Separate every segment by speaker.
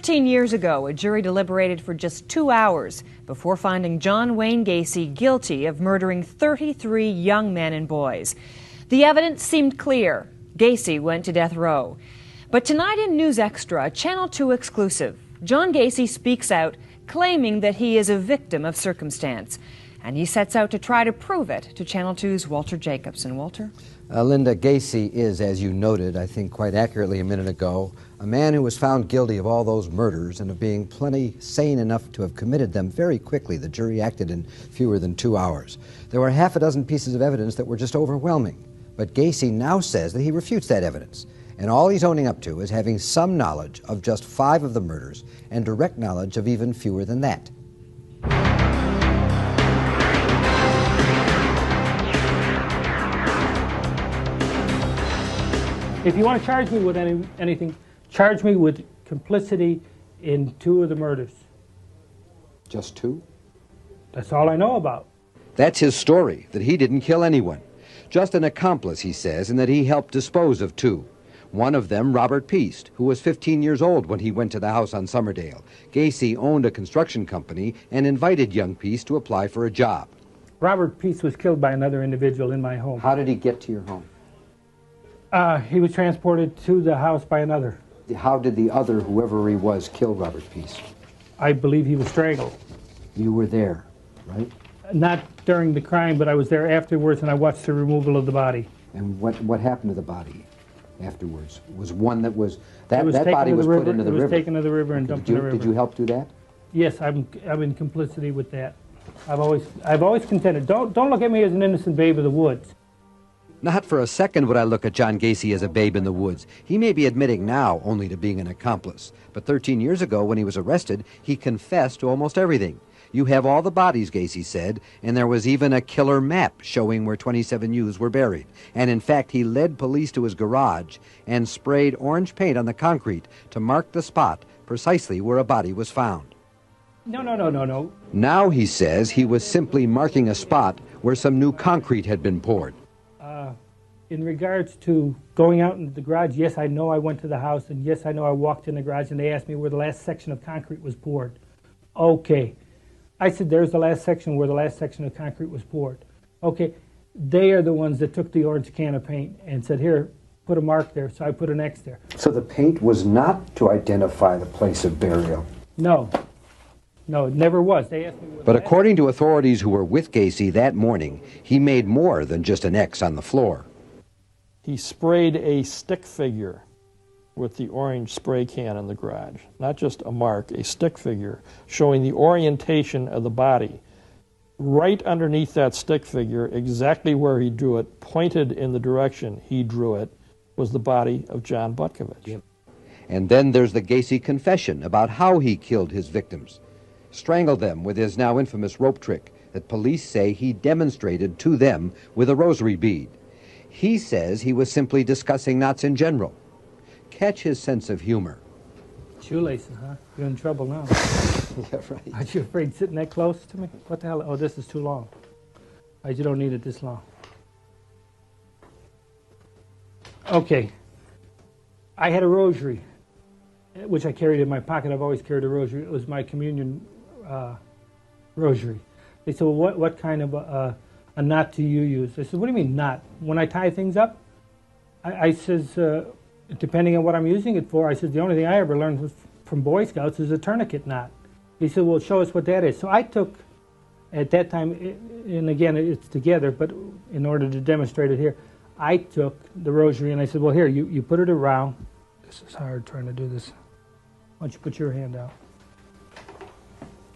Speaker 1: 14 years ago, a jury deliberated for just 2 hours before finding John Wayne Gacy guilty of murdering 33 young men and boys. The evidence seemed clear. Gacy went to death row. But tonight in News Extra, a Channel 2 exclusive, John Gacy speaks out, claiming that he is a victim of circumstance. And he sets out to try to prove it to Channel 2's Walter Jacobson. Walter?
Speaker 2: Linda, Gacy is, as you noted, I think quite accurately a minute ago, a man who was found guilty of all those murders and of being plenty sane enough to have committed them very quickly. The jury acted in fewer than 2 hours. There were half a dozen pieces of evidence that were just overwhelming. But Gacy now says that he refutes that evidence. And all he's owning up to is having some knowledge of just 5 of the murders and direct knowledge of even fewer than that.
Speaker 3: If you want to charge me with anything, charge me with complicity in 2 of the murders.
Speaker 2: Just 2?
Speaker 3: That's all I know about.
Speaker 2: That's his story, that he didn't kill anyone. Just an accomplice, he says, and that he helped dispose of 2. One of them, Robert Piest, who was 15 years old when he went to the house on Summerdale. Gacy owned a construction company and invited young Piest to apply for a job.
Speaker 3: Robert Piest was killed by another individual in my home.
Speaker 2: How did he get to your home?
Speaker 3: He was transported to the house by another.
Speaker 2: How did the other, whoever he was, kill Robert Piest?
Speaker 3: I believe he was strangled.
Speaker 2: You were there, right?
Speaker 3: Not during the crime, but I was there afterwards, and I watched the removal of the body.
Speaker 2: And what happened to the body afterwards? Was one that was that
Speaker 3: was
Speaker 2: body was put into the river?
Speaker 3: It was taken to the river and dumped in the river.
Speaker 2: Did you help do that?
Speaker 3: Yes, I'm in complicity with that. I've always contended. Don't look at me as an innocent babe of the woods.
Speaker 2: Not for a second would I look at John Gacy as a babe in the woods. He may be admitting now only to being an accomplice. But 13 years ago, when he was arrested, he confessed to almost everything. You have all the bodies, Gacy said, and there was even a killer map showing where 27 youths were buried. And in fact, he led police to his garage and sprayed orange paint on the concrete to mark the spot precisely where a body was found.
Speaker 3: No.
Speaker 2: Now, he says, he was simply marking a spot where some new concrete had been poured.
Speaker 3: In regards to going out into the garage, yes, I know I went to the house, and yes, I know I walked in the garage, and they asked me where the last section of concrete was poured. Okay. I said, there's the last section where the last section of concrete was poured. Okay. They are the ones that took the orange can of paint and said, here, put a mark there. So I put an X there.
Speaker 2: So the paint was not to identify the place of burial?
Speaker 3: No, it never was. They asked me.
Speaker 2: But according to authorities who were with Gacy that morning, he made more than just an X on the floor.
Speaker 4: He sprayed a stick figure with the orange spray can in the garage. Not just a mark, a stick figure showing the orientation of the body. Right underneath that stick figure, exactly where he drew it, pointed in the direction he drew it, was the body of John Butkovich.
Speaker 2: Yep. And then there's the Gacy confession about how he killed his victims. Strangled them with his now infamous rope trick that police say he demonstrated to them with a rosary bead. He says he was simply discussing knots in general. Catch his sense of humor.
Speaker 3: Shoelacing, huh? You're in trouble now.
Speaker 2: Yeah, right.
Speaker 3: Aren't you afraid sitting that close to me? What the hell? Oh, this is too long. You don't need it this long. Okay. I had a rosary, which I carried in my pocket. I've always carried a rosary. It was my communion rosary. They said, well, what kind of a knot do you use? I said, what do you mean knot? When I tie things up? I says, depending on what I'm using it for, I said, the only thing I ever learned from Boy Scouts is a tourniquet knot. He said, well, show us what that is. So I took, at that time, and again, it's together, but in order to demonstrate it here, I took the rosary and I said, well, here, you put it around. This is hard trying to do this. Why don't you put your hand out?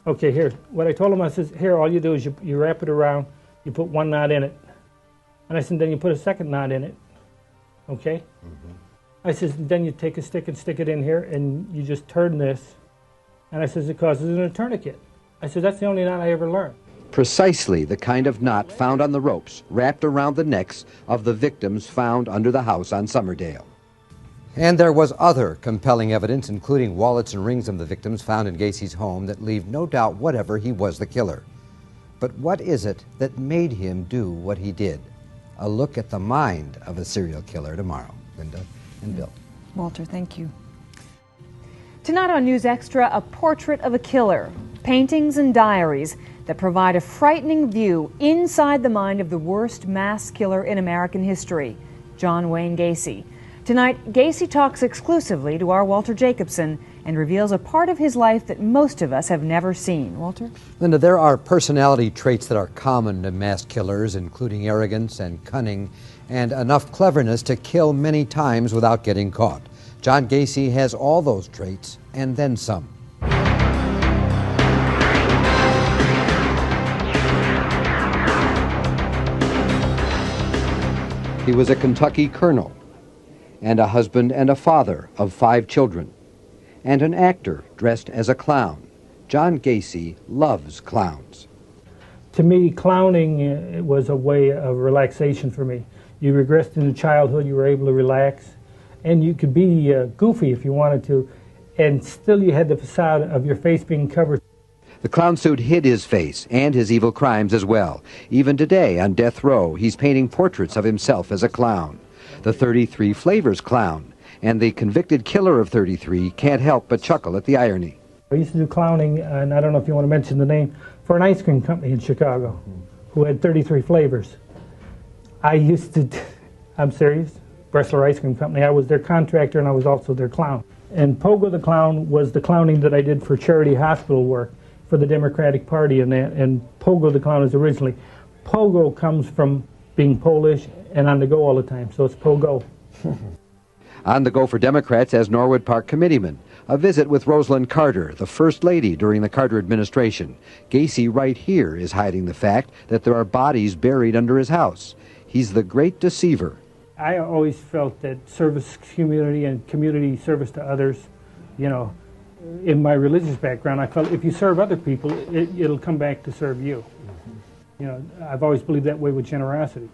Speaker 3: Okay, here. What I told him, I said, here, all you do is you wrap it around, you put one knot in it. And I said, then you put a second knot in it. Okay? Mm-hmm. I said, then you take a stick and stick it in here, and you just turn this. And I says, it causes a tourniquet. I said, that's the only knot I ever learned.
Speaker 2: Precisely the kind of knot found on the ropes wrapped around the necks of the victims found under the house on Summerdale. And there was other compelling evidence, including wallets and rings of the victims found in Gacy's home, that leave no doubt whatever he was the killer. But what is it that made him do what he did? A look at the mind of a serial killer tomorrow. Linda and Bill.
Speaker 1: Walter, thank you. Tonight on News Extra, a portrait of a killer, paintings and diaries that provide a frightening view inside the mind of the worst mass killer in American history, John Wayne Gacy. Tonight, Gacy talks exclusively to our Walter Jacobson and reveals a part of his life that most of us have never seen. Walter?
Speaker 2: Linda, there are personality traits that are common to mass killers, including arrogance and cunning, and enough cleverness to kill many times without getting caught. John Gacy has all those traits, and then some. He was a Kentucky colonel, and a husband and a father of 5 children, and an actor dressed as a clown. John Gacy loves clowns.
Speaker 3: To me, clowning it was a way of relaxation for me. You regressed into childhood, you were able to relax, and you could be goofy if you wanted to, and still you had the facade of your face being covered.
Speaker 2: The clown suit hid his face and his evil crimes as well. Even today, on death row, he's painting portraits of himself as a clown. The 33 Flavors clown, and the convicted killer of 33 can't help but chuckle at the irony.
Speaker 3: I used to do clowning, and I don't know if you want to mention the name, for an ice cream company in Chicago who had 33 flavors. I used to, I'm serious, Bressler Ice Cream Company. I was their contractor and I was also their clown. And Pogo the Clown was the clowning that I did for charity hospital work for the Democratic Party and that. And Pogo the Clown is originally. Pogo comes from being Polish and on the go all the time, so it's Pogo.
Speaker 2: On the go for Democrats as Norwood Park committeeman. A visit with Rosalind Carter, the First Lady during the Carter administration. Gacy right here is hiding the fact that there are bodies buried under his house. He's the great deceiver.
Speaker 3: I always felt that service community and community service to others, you know, in my religious background, I felt if you serve other people, it'll come back to serve you. You know, I've always believed that way with generosity.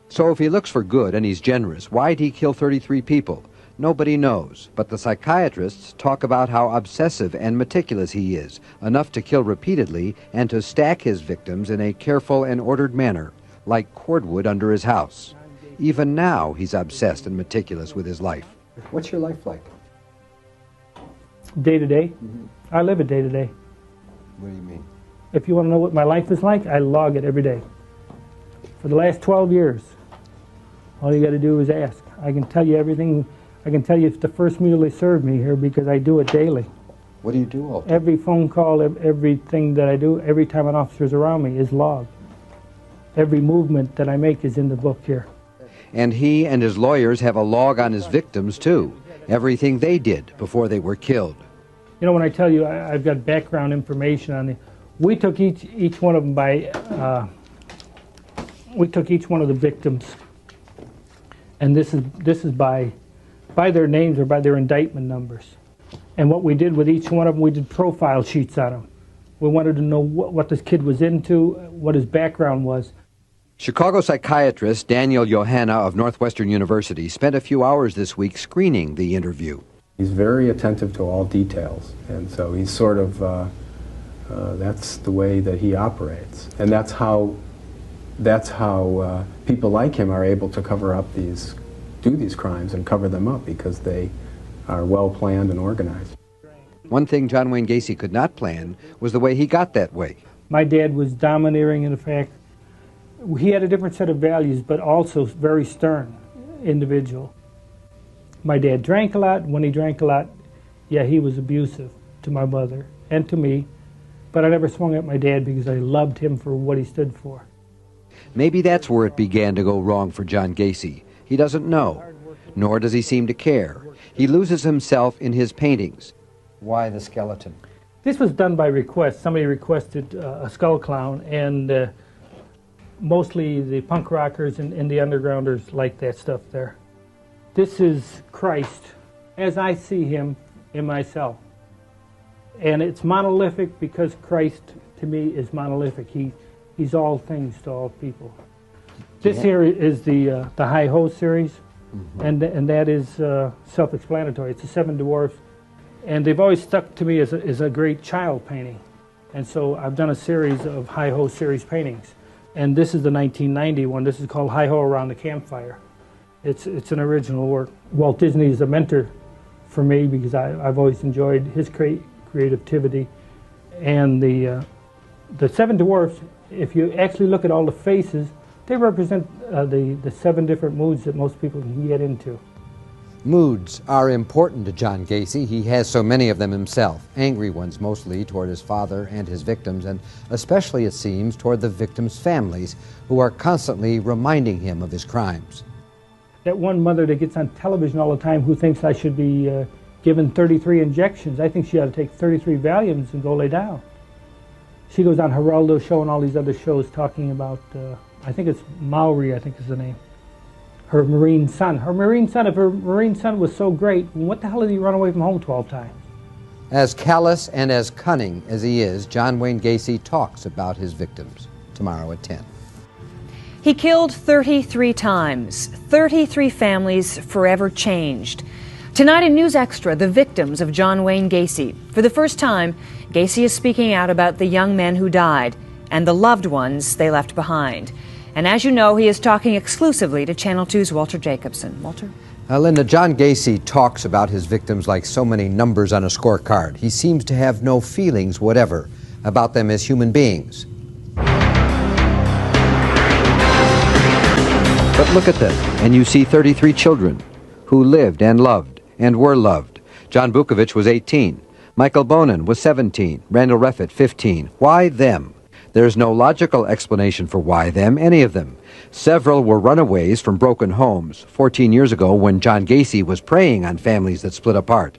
Speaker 2: So if he looks for good and he's generous, why'd he kill 33 people? Nobody knows, but the psychiatrists talk about how obsessive and meticulous he is, enough to kill repeatedly and to stack his victims in a careful and ordered manner, like cordwood under his house. Even now, he's obsessed and meticulous with his life. What's your life like?
Speaker 3: Day to day. I live it day to day.
Speaker 2: What do you mean?
Speaker 3: If you want to know what my life is like, I log it every day. For the last 12 years, all you got to do is ask. I can tell you everything. I can tell you the first meal they served me here because I do it daily.
Speaker 2: What do you do all day?
Speaker 3: Every phone call, everything that I do, every time an officer's around me is logged. Every movement that I make is in the book here.
Speaker 2: And he and his lawyers have a log on his victims, too. Everything they did before they were killed.
Speaker 3: You know, when I tell you I've got background information on it, we took each one of them by, we took each one of the victims, and this is by their names or by their indictment numbers. And what we did with each one of them, we did profile sheets on them. We wanted to know what this kid was into, what his background was.
Speaker 2: Chicago psychiatrist Daniel Johanna of Northwestern University spent a few hours this week screening the interview.
Speaker 5: He's very attentive to all details, and so he's sort of, that's the way that he operates. And that's how people like him are able to cover up do these crimes and cover them up, because they are well planned and organized.
Speaker 2: One thing John Wayne Gacy could not plan was the way he got that way.
Speaker 3: My dad was domineering in the fact he had a different set of values, but also very stern individual. My dad drank a lot. When he drank a lot, yeah, he was abusive to my mother and to me, but I never swung at my dad because I loved him for what he stood for.
Speaker 2: Maybe that's where it began to go wrong for John Gacy. He doesn't know, nor does he seem to care. He loses himself in his paintings. Why the skeleton?
Speaker 3: This was done by request. Somebody requested a skull clown, and mostly the punk rockers and the undergrounders like that stuff there. This is Christ as I see him in myself. And it's monolithic because Christ, to me, is monolithic. He's all things to all people. This here is the Hi-Ho series, and that is self-explanatory. It's the Seven Dwarfs, and they've always stuck to me as a great child painting. And so I've done a series of Hi-Ho series paintings. And this is the 1990 one. This is called Hi-Ho Around the Campfire. It's an original work. Walt Disney is a mentor for me because I've always enjoyed his creativity. And the seven dwarfs, if you actually look at all the faces, they represent the 7 different moods that most people can get into.
Speaker 2: Moods are important to John Gacy. He has so many of them himself. Angry ones mostly toward his father and his victims, and especially, it seems, toward the victims' families, who are constantly reminding him of his crimes.
Speaker 3: That one mother that gets on television all the time who thinks I should be given 33 injections, I think she ought to take 33 Valiums and go lay down. She goes on Geraldo show and all these other shows talking about, I think it's Maori, I think is the name. Her Marine son. Her Marine son, if her Marine son was so great, what the hell did he run away from home 12 times?
Speaker 2: As callous and as cunning as he is, John Wayne Gacy talks about his victims tomorrow at 10.
Speaker 1: He killed 33 times, 33 families forever changed. Tonight in News Extra, the victims of John Wayne Gacy. For the first time, Gacy is speaking out about the young men who died and the loved ones they left behind. And as you know, he is talking exclusively to Channel 2's Walter Jacobson. Walter?
Speaker 2: Linda, John Gacy talks about his victims like so many numbers on a scorecard. He seems to have no feelings whatever about them as human beings. But look at this, and you see 33 children who lived and loved and were loved. John Bukovich was 18. Michael Bonin was 17. Randall Reffett, 15. Why them? There's no logical explanation for why them, any of them. Several were runaways from broken homes 14 years ago when John Gacy was preying on families that split apart.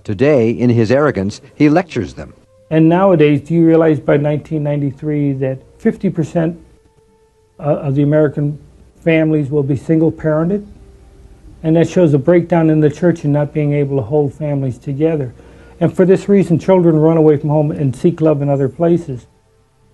Speaker 2: Today, in his arrogance, he lectures them.
Speaker 3: And nowadays, do you realize by 1993 that 50% of the American families will be single-parented? And that shows a breakdown in the church and not being able to hold families together. And for this reason, children run away from home and seek love in other places.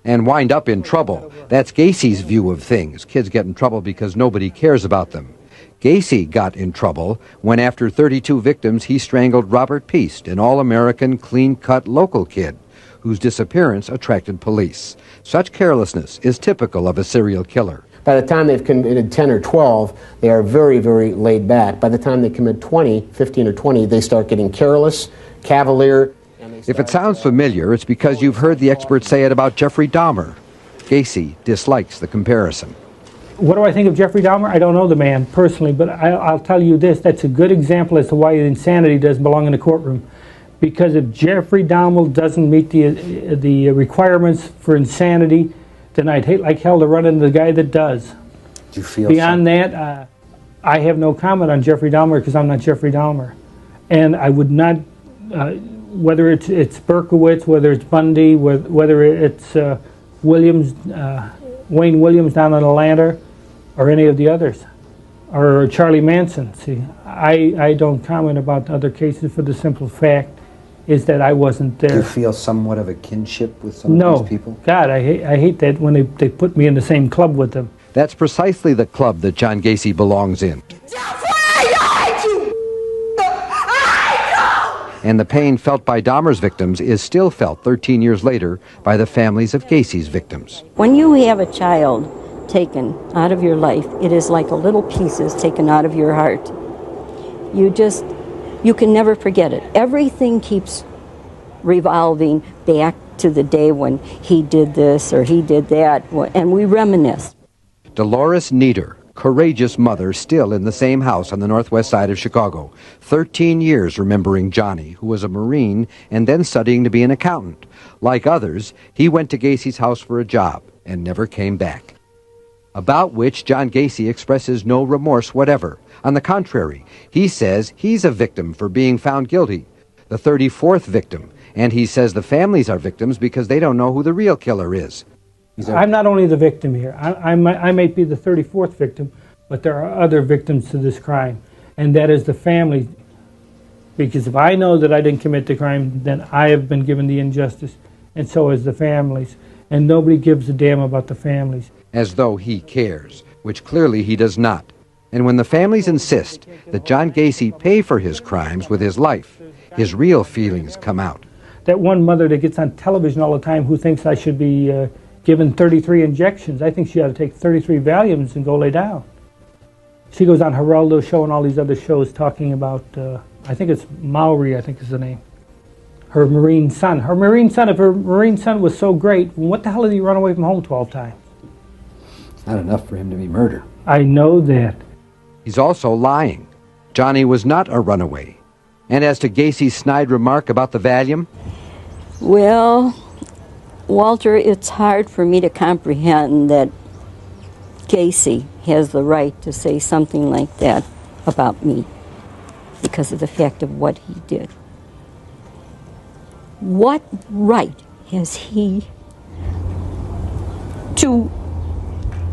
Speaker 2: And wind up in trouble. That's Gacy's view of things. Kids get in trouble because nobody cares about them. Gacy got in trouble when, after 32 victims, he strangled Robert Piest, an all-American, clean-cut local kid whose disappearance attracted police. Such carelessness is typical of a serial killer.
Speaker 6: By the time they've committed 10 or 12, they are very, very laid back. By the time they commit 20, 15 or 20, they start getting careless, cavalier.
Speaker 2: If it sounds familiar, it's because you've heard the experts say it about Jeffrey Dahmer. Gacy dislikes the comparison.
Speaker 3: What do I think of Jeffrey Dahmer? I don't know the man personally, but I'll tell you this, that's a good example as to why insanity doesn't belong in the courtroom. Because if Jeffrey Dahmer doesn't meet the requirements for insanity, then I'd hate like hell to run into the guy that does.
Speaker 2: Do you feel
Speaker 3: Beyond that, I have no comment on Jeffrey Dahmer because I'm not Jeffrey Dahmer. And I would not, whether it's Berkowitz, whether it's Bundy, whether it's Williams, Wayne Williams down in Atlanta, or any of the others, or Charlie Manson. See, I don't comment about other cases for the simple fact is that I wasn't there.
Speaker 2: Do you feel somewhat of a kinship with some of these people?
Speaker 3: No, God, I hate that when they put me in the same club with them.
Speaker 2: That's precisely the club that John Gacy belongs in. And the pain felt by Dahmer's victims is still felt 13 years later by the families of Gacy's victims.
Speaker 7: When you have a child taken out of your life, it is like a little pieces taken out of your heart. You can never forget it. Everything keeps revolving back to the day when he did this or he did that, and we reminisce.
Speaker 2: Dolores Nieder, courageous mother, still in the same house on the northwest side of Chicago. 13 years remembering Johnny, who was a Marine and then studying to be an accountant. Like others, he went to Gacy's house for a job and never came back. About which John Gacy expresses no remorse whatever. On the contrary, he says he's a victim for being found guilty, the 34th victim, and he says the families are victims because they don't know who the real killer is.
Speaker 3: I'm not only the victim here. I might be the 34th victim, but there are other victims to this crime, and that is the family. Because if I know that I didn't commit the crime, then I have been given the injustice, and so has the families. And nobody gives a damn about the families.
Speaker 2: As though he cares, which clearly he does not. And when the families insist that John Gacy pay for his crimes with his life, his real feelings come out.
Speaker 3: That one mother that gets on television all the time who thinks I should be given 33 injections, I think she ought to take 33 Valiums and go lay down. She goes on Geraldo show and all these other shows talking about, I think it's Maury, I think is the name. Her Marine son. Her Marine son, if her Marine son was so great, what the hell did he run away from home 12 times?
Speaker 2: Not enough for him to be murdered.
Speaker 3: I know that.
Speaker 2: He's also lying. Johnny was not a runaway. And as to Gacy's snide remark about the Valium?
Speaker 7: Well, Walter, it's hard for me to comprehend that Gacy has the right to say something like that about me because of the fact of what he did. What right has he to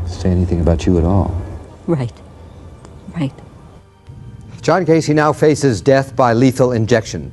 Speaker 2: Say anything about you at all?
Speaker 7: Right. Right.
Speaker 2: John Gacy now faces death by lethal injection.